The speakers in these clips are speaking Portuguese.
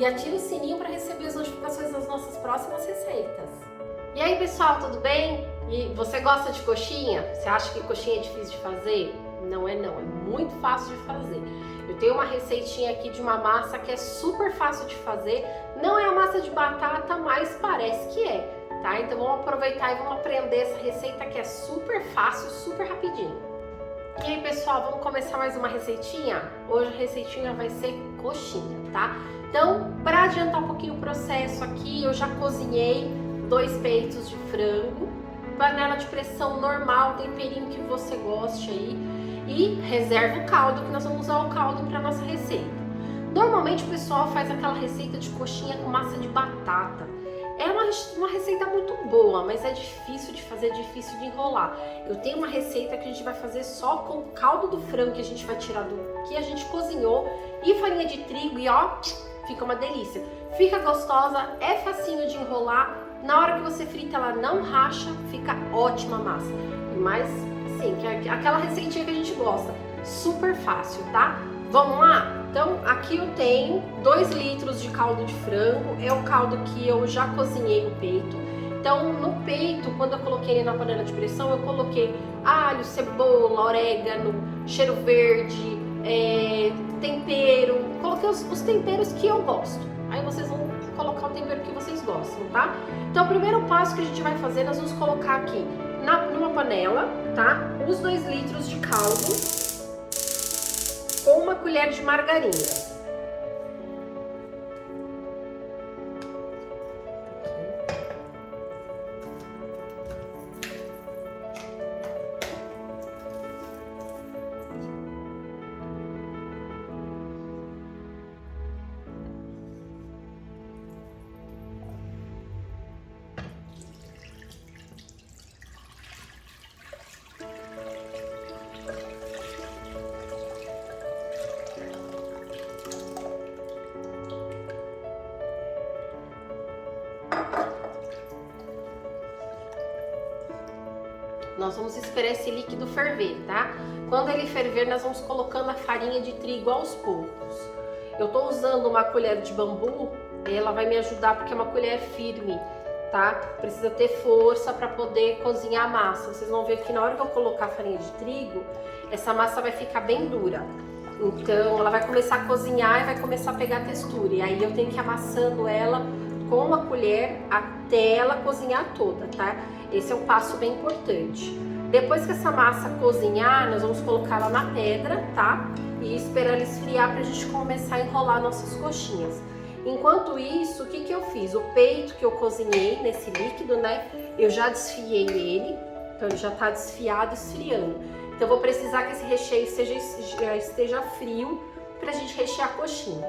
e ative o sininho para receber as notificações das nossas próximas receitas. E aí pessoal, tudo bem? E você gosta de coxinha? Você acha que coxinha é difícil de fazer? Não, é muito fácil de fazer. Eu tenho uma receitinha aqui de uma massa que é super fácil de fazer. Não é a massa de batata, mas parece que é, tá? Então vamos aproveitar e vamos aprender essa receita que é super fácil, super rapidinho. E aí pessoal, vamos começar mais uma receitinha? Hoje a receitinha vai ser coxinha, tá? Então, para adiantar um pouquinho o processo aqui, eu já cozinhei 2 peitos de frango, panela de pressão normal, temperinho que você goste aí, e reserva o caldo, que nós vamos usar o caldo para nossa receita. Normalmente o pessoal faz aquela receita de coxinha com massa de batata. É uma receita muito boa, mas é difícil de fazer, difícil de enrolar. Eu tenho uma receita que a gente vai fazer só com o caldo do frango que a gente vai tirar do que a gente cozinhou e farinha de trigo e ó, fica uma delícia. Fica gostosa, é facinho de enrolar. Na hora que você frita ela não racha, fica ótima a massa. Mas sim, que é aquela receitinha que a gente gosta, super fácil, tá? Vamos lá? Então aqui eu tenho 2 litros de caldo de frango, é o caldo que eu já cozinhei o peito. Então no peito, quando eu coloquei ele na panela de pressão, eu coloquei alho, cebola, orégano, cheiro verde, tempero, coloquei os temperos que eu gosto. Aí vocês vão colocar o tempero que vocês gostam, tá? Então o primeiro passo que a gente vai fazer, nós vamos colocar aqui numa panela, tá? Os 2 litros de caldo com uma colher de margarina. Nós vamos esperar esse líquido ferver, tá? Quando ele ferver, nós vamos colocando a farinha de trigo aos poucos. Eu tô usando uma colher de bambu, ela vai me ajudar porque é uma colher firme, tá? Precisa ter força para poder cozinhar a massa. Vocês vão ver que na hora que eu colocar a farinha de trigo, essa massa vai ficar bem dura. Então, ela vai começar a cozinhar e vai começar a pegar textura. E aí eu tenho que ir amassando ela com uma colher até ela cozinhar toda, tá? Esse é um passo bem importante. Depois que essa massa cozinhar, nós vamos colocar ela na pedra, tá? E esperar ela esfriar pra gente começar a enrolar nossas coxinhas. Enquanto isso, o que eu fiz? O peito que eu cozinhei nesse líquido, né? Eu já desfiei ele, então ele já tá desfiado, esfriando. Então eu vou precisar que esse recheio já esteja frio pra gente rechear a coxinha.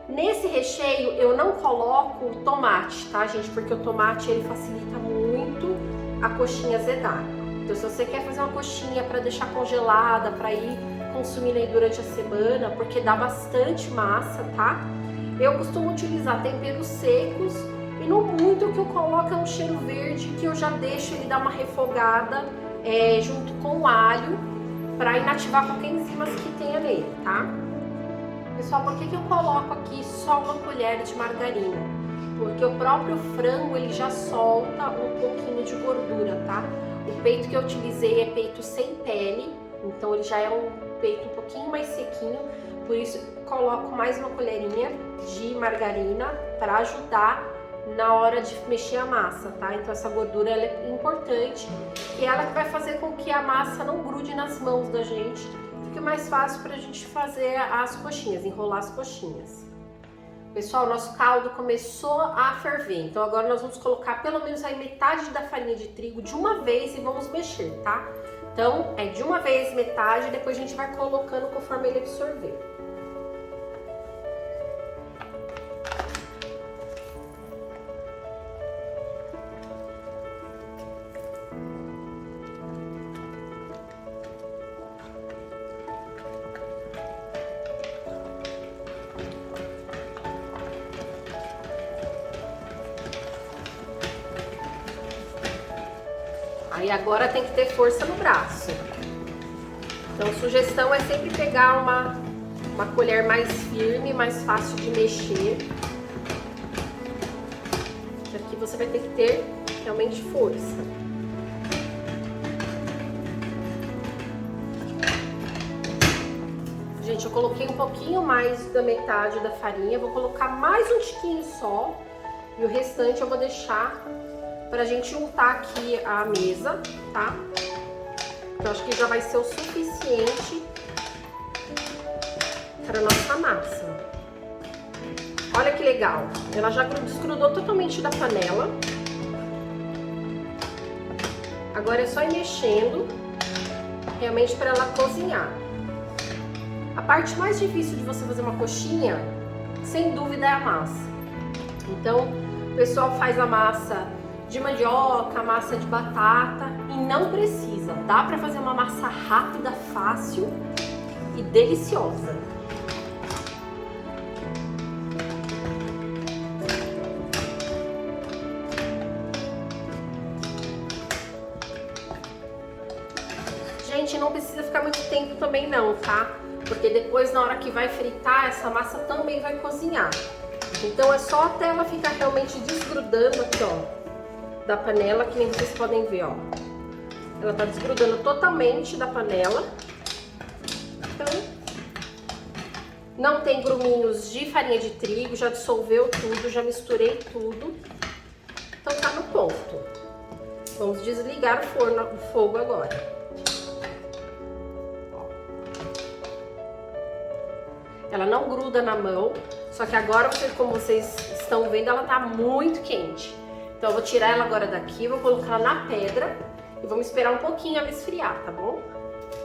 Nesse recheio eu não coloco tomate, tá, gente? Porque o tomate ele facilita muito a coxinha azedar. Então se você quer fazer uma coxinha para deixar congelada, para ir consumindo aí durante a semana, porque dá bastante massa, tá? Eu costumo utilizar temperos secos e no muito o que eu coloco é um cheiro verde que eu já deixo ele dar uma refogada junto com o alho para inativar qualquer enzimas que tenha nele, tá? Pessoal, por que eu coloco aqui só uma colher de margarina? Porque o próprio frango ele já solta um pouquinho de gordura, tá? O peito que eu utilizei é peito sem pele, então ele já é um peito um pouquinho mais sequinho, por isso eu coloco mais uma colherinha de margarina para ajudar na hora de mexer a massa, tá? Então essa gordura ela é importante e ela que vai fazer com que a massa não grude nas mãos da gente, fique mais fácil para a gente fazer as coxinhas, enrolar as coxinhas. Pessoal, nosso caldo começou a ferver, então agora nós vamos colocar pelo menos aí metade da farinha de trigo de uma vez e vamos mexer, tá? Então é de uma vez metade, depois a gente vai colocando conforme ele absorver. Aí agora tem que ter força no braço. Então, sugestão é sempre pegar uma colher mais firme, mais fácil de mexer, você vai ter que ter realmente força. Gente, eu coloquei um pouquinho mais da metade da farinha, vou colocar mais um tiquinho só e o restante eu vou deixar pra gente untar aqui a mesa, tá? Eu acho que já vai ser o suficiente para nossa massa. Olha que legal, ela já desgrudou totalmente da panela. Agora é só ir mexendo, realmente para ela cozinhar. A parte mais difícil de você fazer uma coxinha, sem dúvida, é a massa. Então, o pessoal faz a massa de mandioca, massa de batata e não precisa. Dá para fazer uma massa rápida, fácil e deliciosa. Gente, não precisa ficar muito tempo também não, tá? Porque depois, na hora que vai fritar, essa massa também vai cozinhar. Então é só até ela ficar realmente desgrudando aqui, ó, da panela, que nem vocês podem ver, ó. Ela tá desgrudando totalmente da panela. Então, não tem gruminhos de farinha de trigo, já dissolveu tudo, já misturei tudo. Então tá no ponto. Vamos desligar o fogo agora. Ela não gruda na mão, só que agora, como vocês estão vendo, ela tá muito quente. Então eu vou tirar ela agora daqui, vou colocar ela na pedra e vamos esperar um pouquinho ela esfriar, tá bom?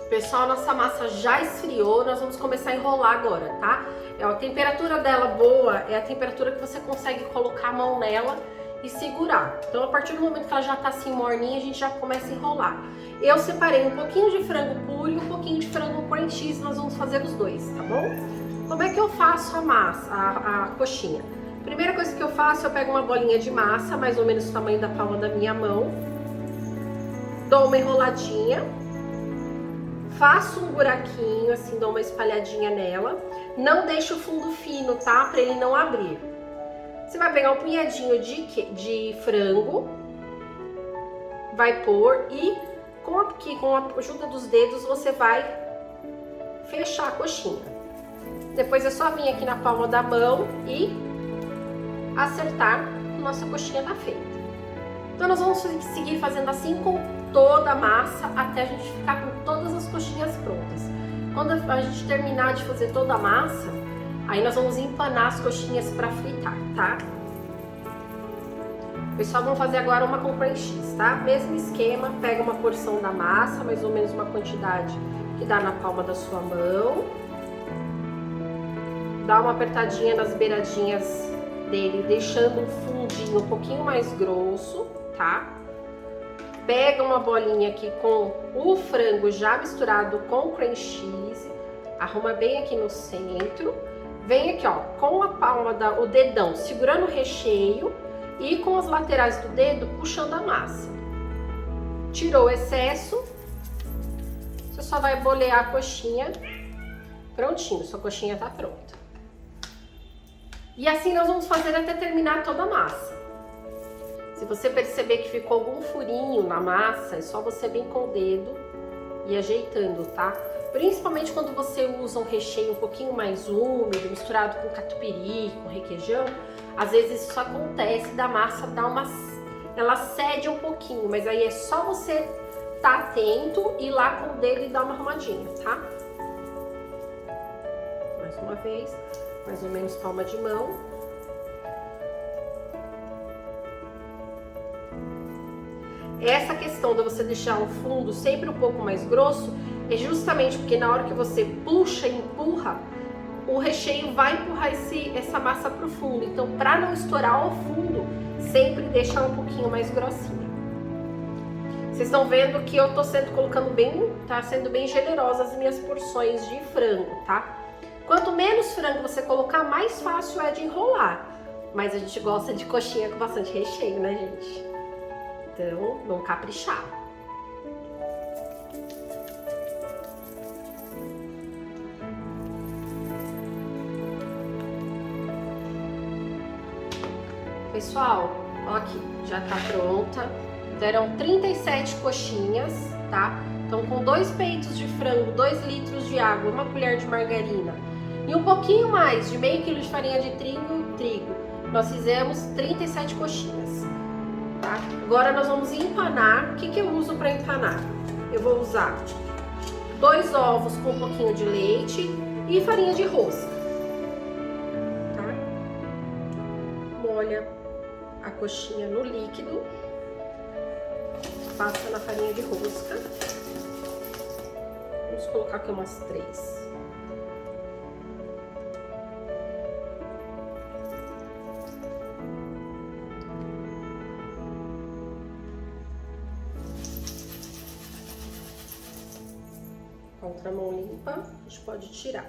Pessoal, nossa massa já esfriou, nós vamos começar a enrolar agora, tá? A temperatura dela boa é a temperatura que você consegue colocar a mão nela e segurar. Então a partir do momento que ela já tá assim morninha, a gente já começa a enrolar. Eu separei um pouquinho de frango puro e um pouquinho de frango cream cheese, nós vamos fazer os dois, tá bom? Como é que eu faço a massa, a coxinha? Primeira coisa que eu faço, eu pego uma bolinha de massa, mais ou menos o tamanho da palma da minha mão, dou uma enroladinha, faço um buraquinho, assim, dou uma espalhadinha nela, não deixo o fundo fino, tá? Pra ele não abrir. Você vai pegar um punhadinho de frango, vai pôr e com a ajuda dos dedos você vai fechar a coxinha. Depois é só vir aqui na palma da mão e acertar, nossa coxinha tá feita. Então nós vamos seguir fazendo assim com toda a massa até a gente ficar com todas as coxinhas prontas. Quando a gente terminar de fazer toda a massa, aí nós vamos empanar as coxinhas para fritar, tá? Pessoal, vamos fazer agora uma com cream cheese, tá? Mesmo esquema, pega uma porção da massa, mais ou menos uma quantidade que dá na palma da sua mão. Dá uma apertadinha nas beiradinhas dele, deixando o fundinho um pouquinho mais grosso, tá? Pega uma bolinha aqui com o frango já misturado com cream cheese, arruma bem aqui no centro. Vem aqui, ó, com a palma o dedão segurando o recheio e com as laterais do dedo puxando a massa. Tirou o excesso, você só vai bolear a coxinha. Prontinho, sua coxinha tá pronta. E assim nós vamos fazer até terminar toda a massa. Se você perceber que ficou algum furinho na massa, é só você vir com o dedo e ajeitando, tá? Principalmente quando você usa um recheio um pouquinho mais úmido, misturado com catupiry, com requeijão, às vezes isso acontece da massa ela cede um pouquinho, mas aí é só você tá atento e ir lá com o dedo e dar uma arrumadinha, tá? Mais uma vez. Mais ou menos palma de mão. Essa questão de você deixar o fundo sempre um pouco mais grosso é justamente porque na hora que você puxa e empurra, o recheio vai empurrar essa massa pro fundo. Então, para não estourar o fundo, sempre deixa ela um pouquinho mais grossinha. Vocês estão vendo que eu tô tá sendo bem generosa as minhas porções de frango, tá? Quanto menos frango você colocar, mais fácil é de enrolar. Mas a gente gosta de coxinha com bastante recheio, né, gente? Então, vamos caprichar. Pessoal, Ó, aqui, já tá pronta. Deram 37 coxinhas, tá? Então, com 2 peitos de frango, 2 litros de água, 1 colher de margarina e um pouquinho mais de meio quilo de farinha de trigo, nós fizemos 37 coxinhas, tá? Agora nós vamos empanar. O que que eu uso para empanar? Eu vou usar 2 ovos com um pouquinho de leite e farinha de rosca, tá? Molha a coxinha no líquido, passa na farinha de rosca. Vamos colocar aqui umas 3. Com outra mão limpa, a gente pode tirar.